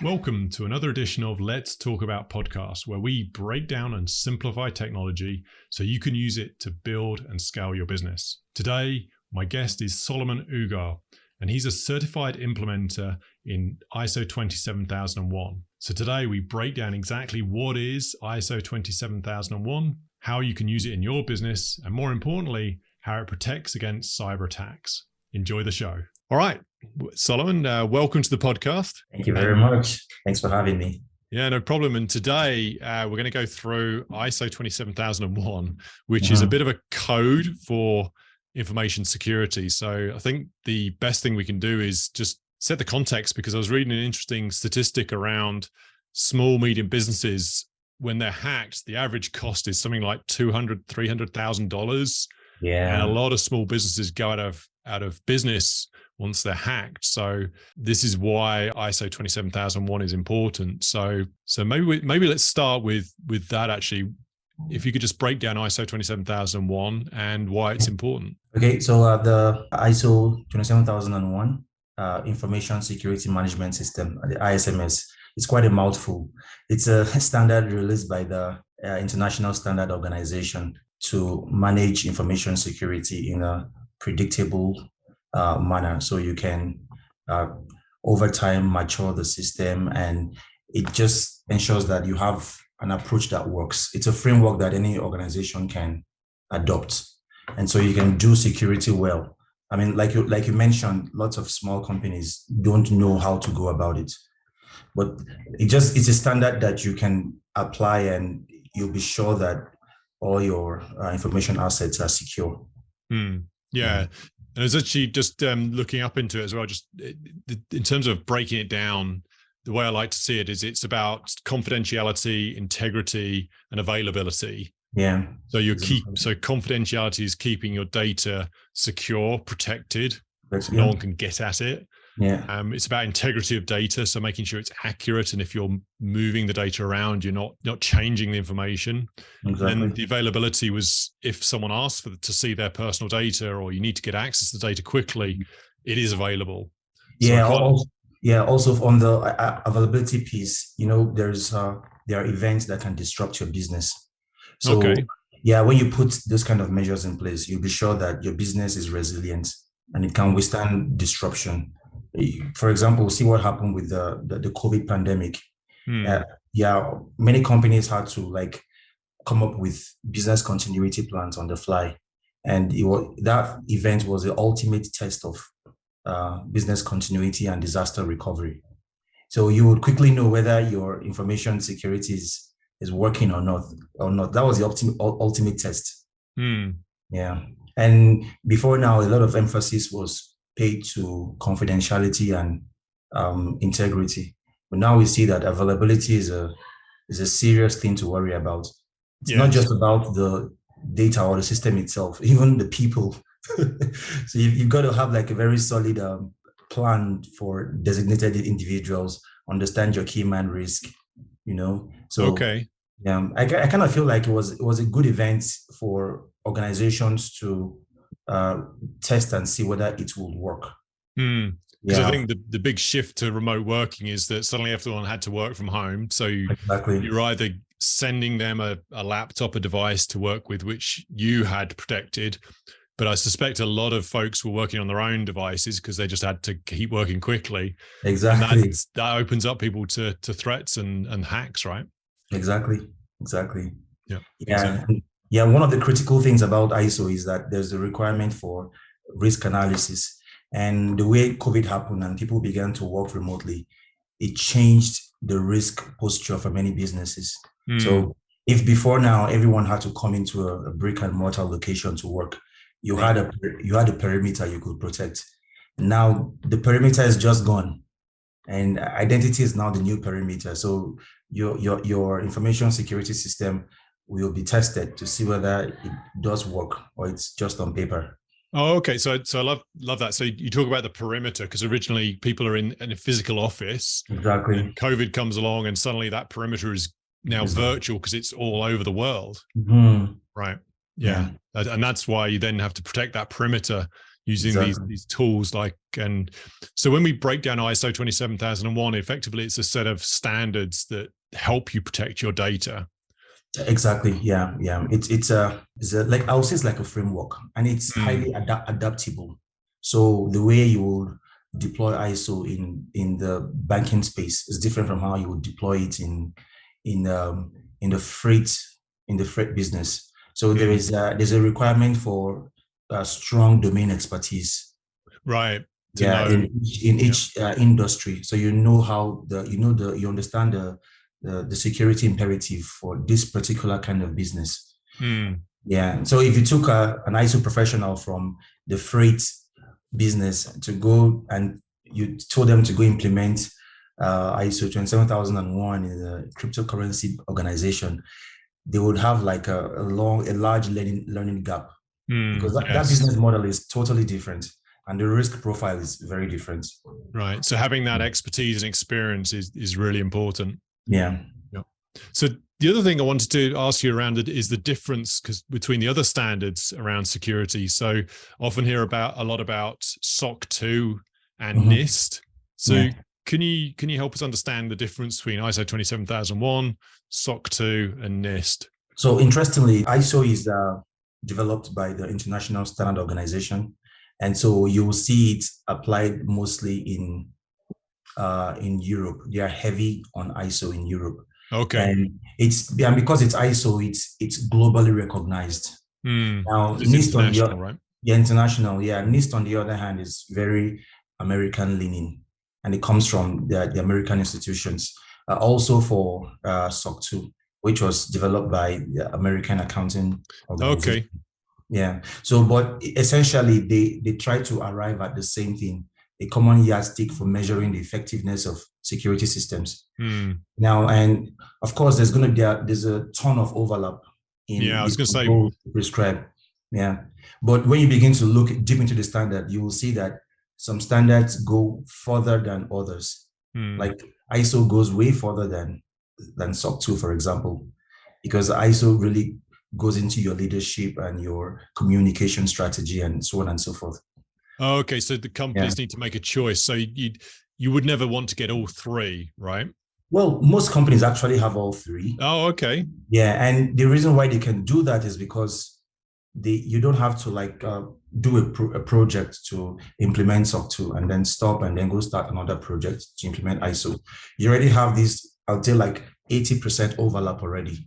Welcome to another edition of Let's Talk About Podcast, where we break down and simplify technology so you can use it to build and scale your business. Today, my guest is Solomon Ugar, and he's a certified implementer in ISO 27001. So today we break down exactly what is ISO 27001, how you can use it in your business, and more importantly, how it protects against cyber attacks. Enjoy the show. All right, Solomon, welcome to the podcast. Thank you very much. Thanks for having me. Yeah, no problem. And today we're going to go through ISO 27001, which is a bit of a code for information security. So I think the best thing we can do is just set the context, because I was reading an interesting statistic around small, medium businesses. When they're hacked, the average cost is something like $200,000, $300,000. Yeah. And a lot of small businesses go out of business once they're hacked. So this is why ISO 27001 is important. So maybe let's start with that actually. If you could just break down ISO 27001 and why it's important. Okay, so the ISO 27001 Information Security Management System, the ISMS, it's quite a mouthful. It's a standard released by the International Standard Organization to manage information security in a predictable manner, so you can over time mature the system, and it just ensures that you have an approach that works. It's a framework that any organization can adopt, and so you can do security well. I mean, like you mentioned, lots of small companies don't know how to go about it, but it's a standard that you can apply, and you'll be sure that all your information assets are secure. Yeah. And I was actually just looking up into it as well, just in terms of breaking it down. The way I like to see it is it's about confidentiality, integrity, and availability. Yeah. So confidentiality is keeping your data secure, protected, so no one can get at it. Yeah. It's about integrity of data, so making sure it's accurate, and if you're moving the data around, you're not changing the information. Exactly. And the availability was if someone asks to see their personal data, or you need to get access to the data quickly, it is available. Also on the availability piece, there are events that can disrupt your business. So when you put those kind of measures in place, you'll be sure that your business is resilient and it can withstand disruption. For example, see what happened with the COVID pandemic. Many companies had to come up with business continuity plans on the fly, and that event was the ultimate test of business continuity and disaster recovery. So you would quickly know whether your information security is working or not. That was the ultimate test. Yeah. And before now, a lot of emphasis was paid to confidentiality and integrity. But now we see that availability is a serious thing to worry about. It's not just about the data or the system itself, even the people. So you've got to have a very solid plan for designated individuals, understand your key man risk, So I kind of feel like it was a good event for organizations to test and see whether it will work. Because I think the big shift to remote working is that suddenly everyone had to work from home. So you're either sending them a laptop, a device to work with, which you had protected. But I suspect a lot of folks were working on their own devices because they just had to keep working quickly. Exactly. And that opens up people to threats and hacks, right? Exactly. Yeah. Exactly. Yeah. One of the critical things about ISO is that there's a requirement for risk analysis. And the way COVID happened and people began to work remotely, it changed the risk posture for many businesses. So if before now everyone had to come into a brick and mortar location to work, you had a perimeter you could protect. Now the perimeter is just gone, and identity is now the new perimeter. So your information security system will be tested to see whether it does work or it's just on paper. Oh, okay. So I love that. So you talk about the perimeter, because originally people are in a physical office. Exactly. And COVID comes along, and suddenly that perimeter is now virtual because it's all over the world. Right. Yeah. And that's why you then have to protect that perimeter. using these tools and so when we break down ISO 27001, effectively it's a set of standards that help you protect your data. Exactly. Yeah. It's a like I would say it's like a framework, and it's highly adaptable. So the way you would deploy ISO in the banking space is different from how you would deploy it in the freight business. So there's a requirement for strong domain expertise. Right. In each industry, so you know how you understand the security imperative for this particular kind of business. Yeah. So if you took an ISO professional from the freight business to go and you told them to go implement ISO 27001 in a cryptocurrency organization, they would have like a large learning gap, because that business model is totally different and the risk profile is very different. Right. So having that expertise and experience is really important. Yeah. So the other thing I wanted to ask you around it is the difference between the other standards around security. So often hear a lot about SOC 2 and NIST. So can you help us understand the difference between ISO 27001, SOC 2, and NIST? So interestingly, ISO is developed by the International Standard Organization, and so you will see it applied mostly in Europe. They are heavy on ISO in Europe. Okay. And because it's ISO, it's globally recognized. Now, NIST on the other, right? Yeah, international. Yeah, NIST on the other hand is very American leaning, and it comes from the American institutions. Also for SOC 2, which was developed by the American Accounting Organization. Okay. Yeah. So, but essentially, they try to arrive at the same thing, a common yardstick for measuring the effectiveness of security systems. Now, and of course, there's a ton of overlap in I was going to say prescribed. Yeah. But when you begin to look deep into the standard, you will see that some standards go further than others. Like ISO goes way further than SOC 2, for example, because ISO really goes into your leadership and your communication strategy and so on and so forth. Okay, so the companies need to make a choice. So you would never want to get all three, right? Well, most companies actually have all three. Oh, okay. Yeah, and the reason why they can do that is because you don't have to do a project to implement SOC 2 and then stop and then go start another project to implement ISO. You already have this, I'll say like 80% overlap already.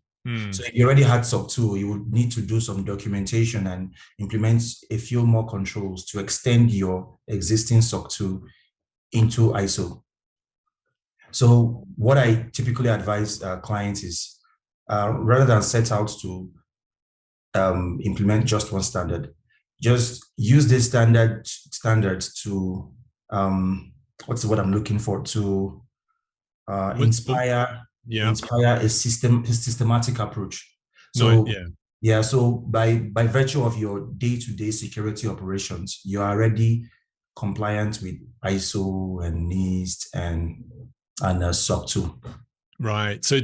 So if you already had SOC 2, you would need to do some documentation and implement a few more controls to extend your existing SOC 2 into ISO. So what I typically advise clients is rather than set out to implement just one standard, just use this standards to what's the word I'm looking for, to inspire a systematic approach. So so by virtue of your day-to-day security operations, you are already compliant with ISO and NIST and SOC 2. Right. So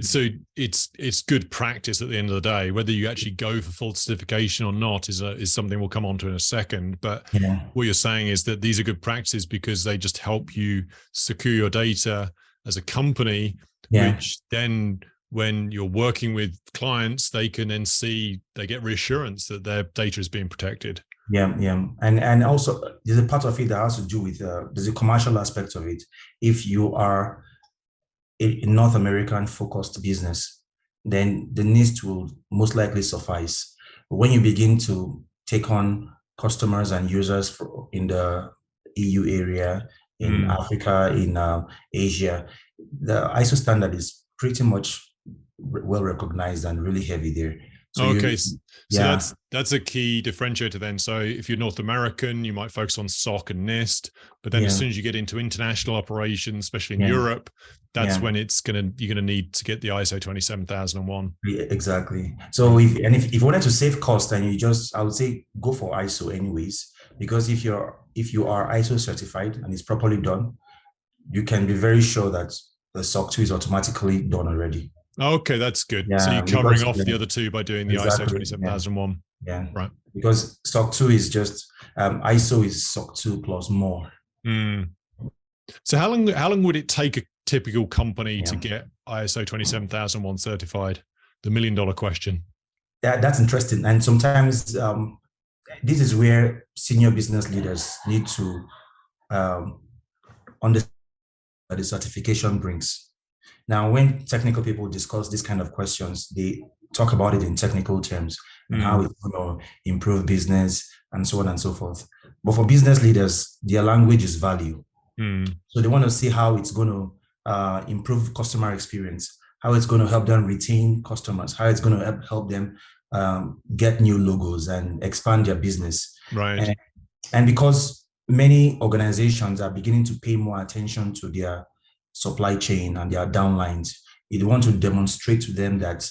it's good practice at the end of the day. Whether you actually go for full certification or not is something we'll come on to in a second. But what you're saying is that these are good practices because they just help you secure your data as a company, which then when you're working with clients, they can then see, they get reassurance that their data is being protected. And also there's a part of it that has to do with there's a commercial aspect of it. If you are a North American focused business, then the NIST will most likely suffice. But when you begin to take on customers and users in the EU area, in Africa, in Asia, the ISO standard is pretty much well recognized and really heavy there. So that's a key differentiator then. So if you're North American, you might focus on SOC and NIST, but then as soon as you get into international operations, especially in Europe, that's when you're gonna need to get the ISO 27001. Yeah, exactly. So if you wanted to save cost, and I would say go for ISO anyways, because if you are ISO certified and it's properly done, you can be very sure that the SOC 2 is automatically done already. Okay, that's good. So you're covering off the other two by doing the ISO 27001. Yeah. Right. Because SOC 2 is just ISO is SOC 2 plus more. Mm. So how long would it take a typical company to get ISO 27001 certified? The $1 million question. That's interesting. And sometimes this is where senior business leaders need to understand what the certification brings. Now, when technical people discuss these kind of questions, they talk about it in technical terms and how it's going to improve business and so on and so forth. But for business leaders, their language is value. So they want to see how it's going to improve customer experience, how it's going to help them retain customers, how it's going to help them get new logos and expand their business. Right. And because many organizations are beginning to pay more attention to their supply chain and their downlines, you want to demonstrate to them that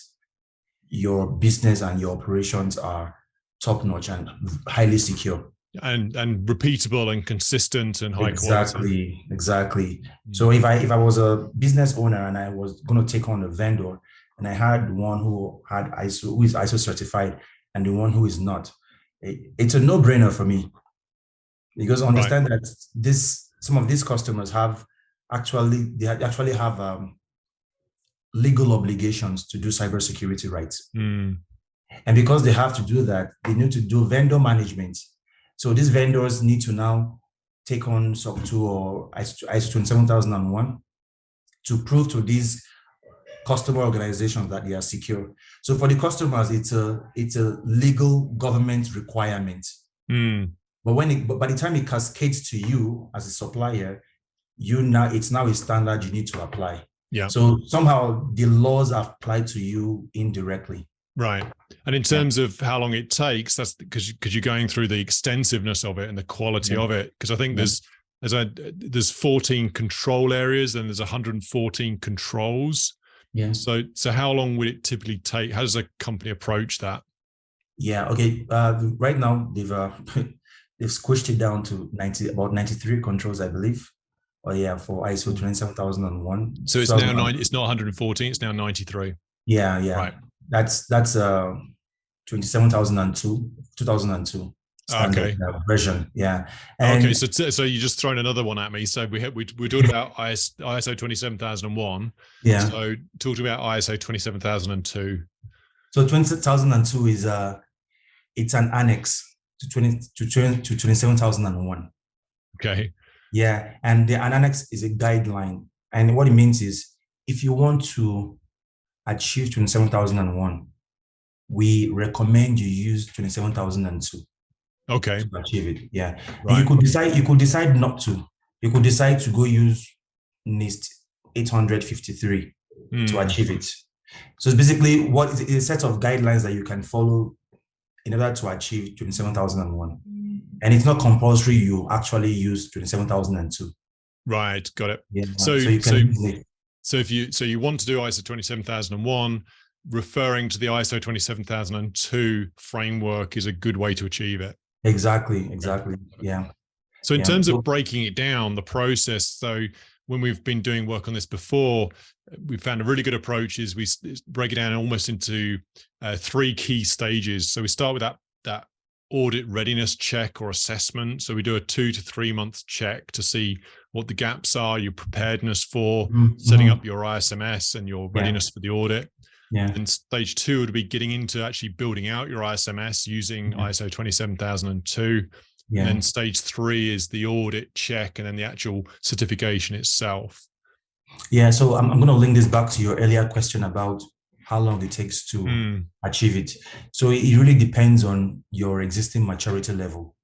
your business and your operations are top-notch and highly secure. And repeatable and consistent and high quality. Exactly. So if I was a business owner and I was going to take on a vendor and I had one who is ISO certified and the one who is not, it's a no-brainer for me, because understand that some of these customers actually have legal obligations to do cybersecurity rights. And because they have to do that, they need to do vendor management. So these vendors need to now take on SOC 2 or ISO 27001 to prove to these customer organizations that they are secure. So for the customers, it's a legal government requirement. But by the time it cascades to you as a supplier, it's now a standard you need to apply. Yeah. So somehow the laws are applied to you indirectly. Right. And in terms of how long it takes, that's because you're going through the extensiveness of it and the quality of it. Because I think there's 14 control areas and there's 114 controls. Yeah. So how long would it typically take? How does a company approach that? Yeah. Okay. Right now they've squished it down to about 93 controls, I believe. For ISO 27001. So it's now it's not 114. It's now 93. Yeah. Right. That's 2002 standard version. Yeah. And okay. So you just thrown another one at me. So we talked about ISO 27001. Yeah. So talked about ISO 27002. So 27002 is it's an annex to 27001. Okay. Yeah, and an annex is a guideline, and what it means is if you want to achieve 27001, we recommend you use 27002. Okay. To achieve it. Yeah. Right. And you could decide not to. You could decide to go use NIST 853 to achieve it. So it's basically it's a set of guidelines that you can follow in order to achieve 27001. And it's not compulsory you actually use 27002. Right, got it. Yeah. So if you want to do ISO 27001, referring to the ISO 27002 framework is a good way to achieve it. Exactly. Yeah. So in terms of breaking it down, the process, so when we've been doing work on this before, we found a really good approach is we break it down almost into 3 key stages. So we start with that audit readiness check or assessment. So we do a 2 to 3 month check to see what the gaps are, your preparedness for setting up your ISMS and your readiness for the audit. Yeah. And stage 2 would be getting into actually building out your ISMS using ISO 27002. Yeah. And then stage 3 is the audit check and then the actual certification itself. Yeah. So I'm going to link this back to your earlier question about how long it takes to achieve it. So it really depends on your existing maturity level.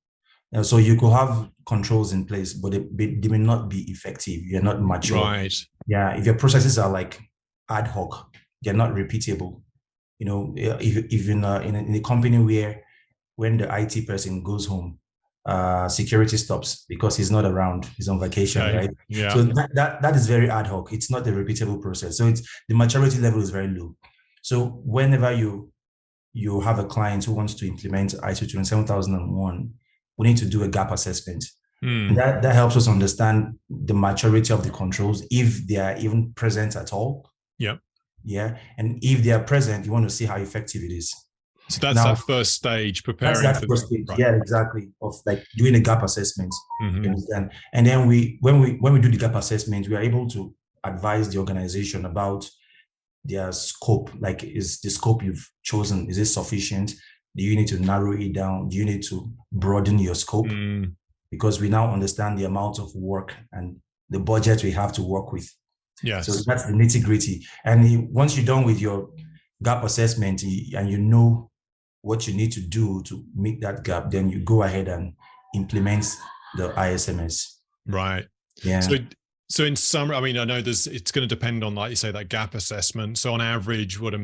So you could have controls in place, but they may not be effective. You're not mature. Right. Yeah. If your processes are like ad hoc, they're not repeatable. You know, if in a company where when the IT person goes home, security stops because he's not around, he's on vacation, right? Yeah. So that is very ad hoc. It's not a repeatable process. So the maturity level is very low. So whenever you have a client who wants to implement ISO 27001, we need to do a gap assessment. And that helps us understand the maturity of the controls, if they are even present at all. Yeah. Yeah. And if they are present, you want to see how effective it is. So that's Now, that first stage, that's preparing that for first stage. right. Yeah, exactly. Of like doing a gap assessment. Mm-hmm. You understand? And then when we do the gap assessment, we are able to advise the organization about their scope. Like, is the scope you've chosen, is it sufficient? Do you need to narrow it down? Do you need to broaden your scope? Because we now understand the amount of work and the budget we have to work with. Yes. So that's the nitty-gritty. And once you're done with your gap assessment and you know what you need to do to meet that gap, then you go ahead and implement the ISMS. Right. Yeah. So in summary, I mean, I know it's going to depend on, like you say, that gap assessment. So on average, what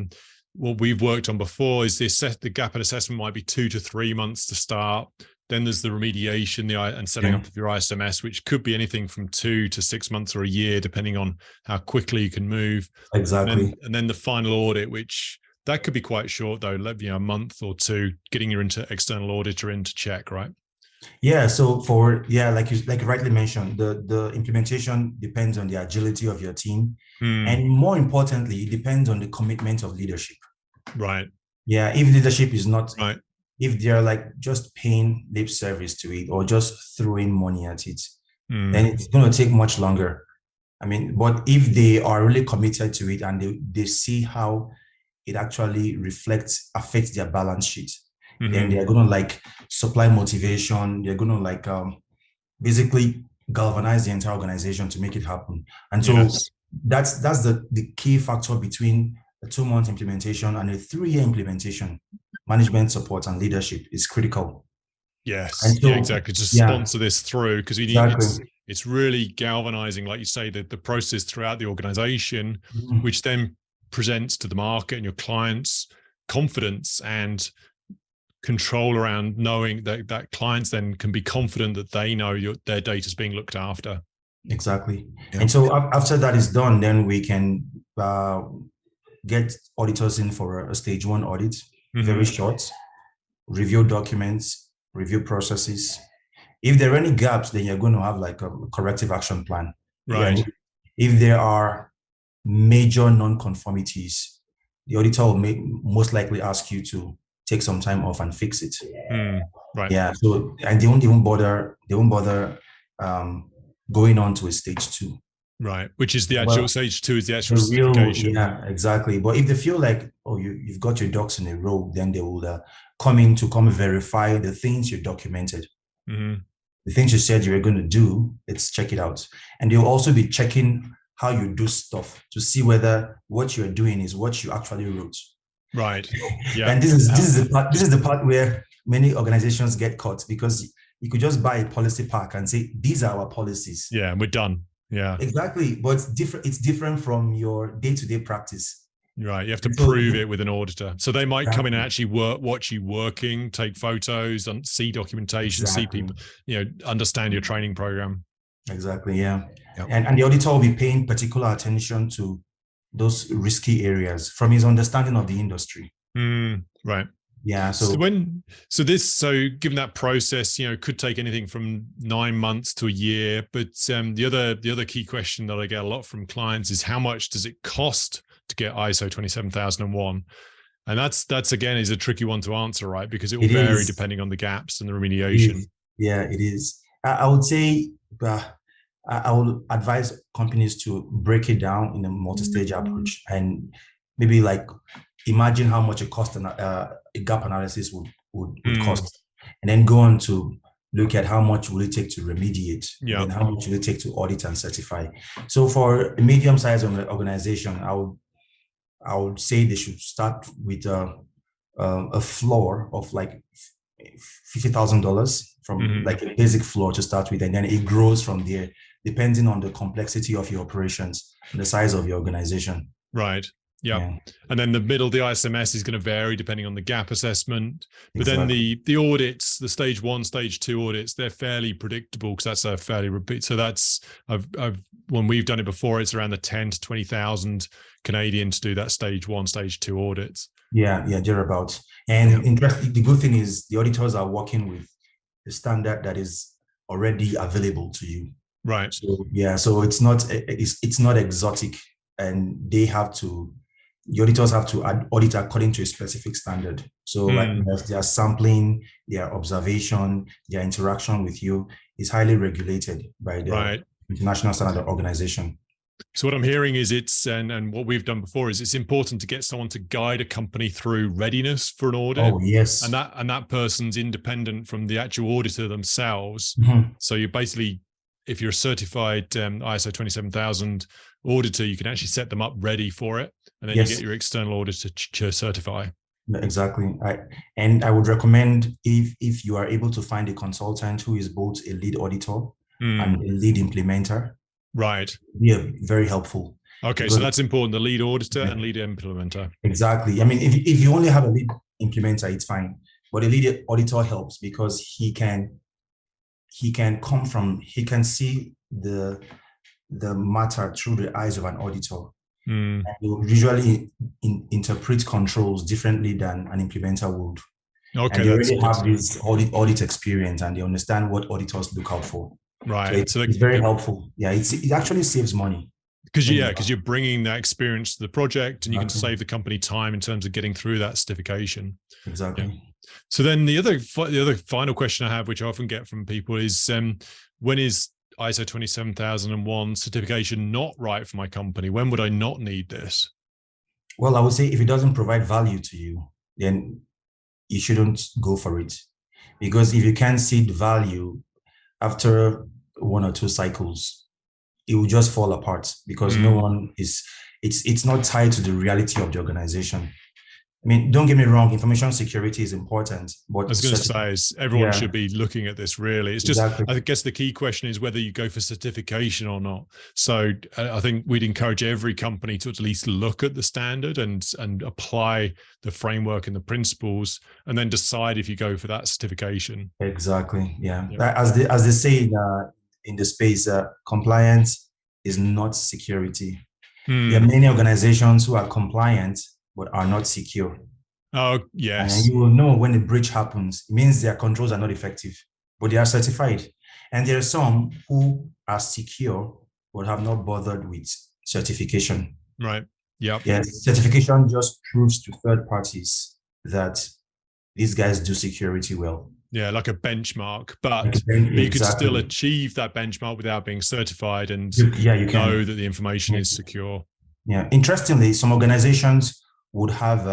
we've worked on before is the gap assessment might be 2 to 3 months to start. Then there's the remediation, and setting up of your ISMS, which could be anything from 2 to 6 months or a year, depending on how quickly you can move. Exactly. And then the final audit, which that could be quite short, though, a month or two, getting your external auditor in to check, right? Yeah. So like you rightly mentioned, the implementation depends on the agility of your team, and more importantly, it depends on the commitment of leadership. Right. Yeah. If leadership is not right, if they're like just paying lip service to it or just throwing money at it, then it's going to take much longer. I mean, but if they are really committed to it and they see how it actually affects their balance sheet, then they're going to like supply motivation. They're going to like basically galvanize the entire organization to make it happen. And so that's the key factor between a 2-month implementation and a 3-year implementation. Management support and leadership is critical. Yes, and so, exactly. To sponsor this through, because it's really galvanizing, like you say, the process throughout the organization, which then presents to the market and your clients confidence and control around knowing that clients then can be confident that they know their data is being looked after. Exactly. And so after that is done, then we can get auditors in for a stage 1 audit, very short, review documents, review processes. If there are any gaps, then you're going to have like a corrective action plan. Right. If there are major non-conformities, the auditor will most likely ask you to take some time off and fix it. Right. Yeah. So, and they won't bother going on to a stage 2. Right. Which is the actual stage 2 is the actual certification. Yeah, exactly. But if they feel like, you've got your ducks in a row, then they will come verify the things you documented. The things you said you were going to do, let's check it out. And they'll also be checking how you do stuff to see whether what you're doing is what you actually wrote. Right. Yeah. And this is the part where many organizations get caught, because you could just buy a policy pack and say, these are our policies. Yeah, we're done. Yeah. Exactly. But it's different from your day-to-day practice. Right. You have to prove it with an auditor. So they might come in and actually watch you working, take photos, and see documentation, see people, understand your training program. Exactly. Yeah. And the auditor will be paying particular attention to those risky areas from his understanding of the industry. Right. Yeah. So given that process, could take anything from 9 months to a year. But the other key question that I get a lot from clients is, how much does it cost to get ISO 27001? And that's again is a tricky one to answer, right? Because it will vary depending on the gaps and the remediation. Yeah, it is. I would say I would advise companies to break it down in a multi-stage approach, and maybe like imagine how much a gap analysis would cost, and then go on to look at how much will it take to remediate, and how much will it take to audit and certify. So for a medium-sized organization, I would say they should start with a floor of like $50,000 from like a basic floor to start with, and then it grows from there depending on the complexity of your operations and the size of your organization. Right. Yeah. And then the ISMS is going to vary depending on the gap assessment. But then the audits, the stage 1, stage 2 audits, they're fairly predictable because that's a fairly repeat. So that's when we've done it before, it's around the 10 to 20,000 Canadian to do that stage 1, stage 2 audits. Yeah, thereabouts. And the good thing is the auditors are working with the standard that is already available to you. Right. So so it's not exotic, and they have to the auditors have to audit according to a specific standard. So like their sampling, their observation, their interaction with you is highly regulated by the International Standard Organization. So what I'm hearing is and what we've done before is it's important to get someone to guide a company through readiness for an audit. Oh, yes. And that person's independent from the actual auditor themselves. So you basically, if you're a certified ISO 27000 auditor, you can actually set them up ready for it. And then you get your external auditor to certify. Exactly. I would recommend if you are able to find a consultant who is both a lead auditor and a lead implementer. Right. Yeah, very helpful. Okay, so that's important, the lead auditor and lead implementer. Exactly. I mean, if you only have a lead implementer, it's fine. But a lead auditor helps because he can see the matter through the eyes of an auditor. And he will usually interpret controls differently than an implementer would. Okay, and they already have this audit experience and they understand what auditors look out for. Right. So it's very helpful. Yeah, it actually saves money. Because you're bringing that experience to the project and you can save the company time in terms of getting through that certification. Exactly. Yeah. So then the other final question I have, which I often get from people, is when is ISO 27001 certification not right for my company? When would I not need this? Well, I would say if it doesn't provide value to you, then you shouldn't go for it. Because if you can't see the value after one or two cycles, it will just fall apart because no one is, it's not tied to the reality of the organization. I mean, don't get me wrong, information security is important, but I was going to say is everyone should be looking at this really. It's just, I guess the key question is whether you go for certification or not. So I think we'd encourage every company to at least look at the standard and apply the framework and the principles and then decide if you go for that certification. Exactly. Yeah. As they say in the space, compliance is not security. There are many organizations who are compliant but are not secure. Oh, yes. And you will know when a breach happens, it means their controls are not effective, but they are certified. And there are some who are secure, but have not bothered with certification. Right. Yeah. Yes. Certification just proves to third parties that these guys do security well. Yeah, like a benchmark, but you could still achieve that benchmark without being certified and you know that the information is secure. Yeah. Interestingly, some organizations would have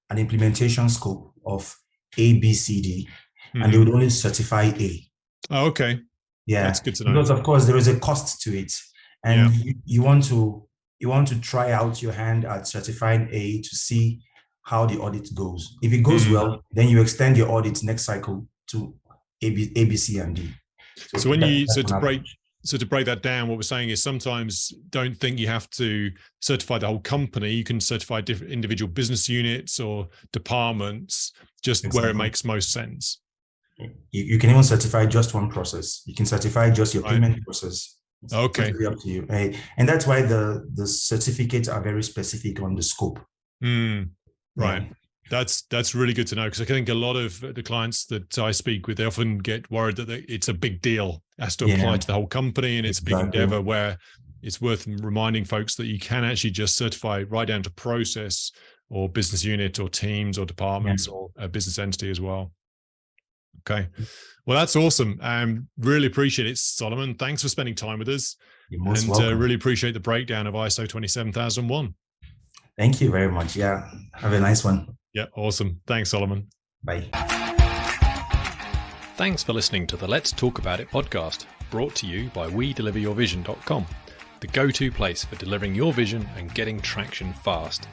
an implementation scope of A, B, C, D, and they would only certify A. Oh, okay. Yeah, that's good to know. Because of course there is a cost to it, and you want to try out your hand at certifying A to see how the audit goes. If it goes well, then you extend your audit next cycle to A, B, C, and D. So to break that down, what we're saying is sometimes don't think you have to certify the whole company. You can certify different individual business units or departments, just where it makes most sense. You can even certify just one process. You can certify just your payment process. It's totally up to you. And that's why the certificates are very specific on the scope. Right. Yeah. That's really good to know, because I think a lot of the clients that I speak with, they often get worried that it's a big deal, it has to apply to the whole company, and it's a big endeavor, where it's worth reminding folks that you can actually just certify right down to process or business unit or teams or departments or a business entity as well. Okay. Well, that's awesome. Really appreciate it, Solomon. Thanks for spending time with us. You're most welcome. Really appreciate the breakdown of ISO 27001. Thank you very much. Yeah. Have a nice one. Yeah, awesome. Thanks, Solomon. Bye. Thanks for listening to the Let's Talk About It podcast, brought to you by WeDeliverYourVision.com, the go-to place for delivering your vision and getting traction fast.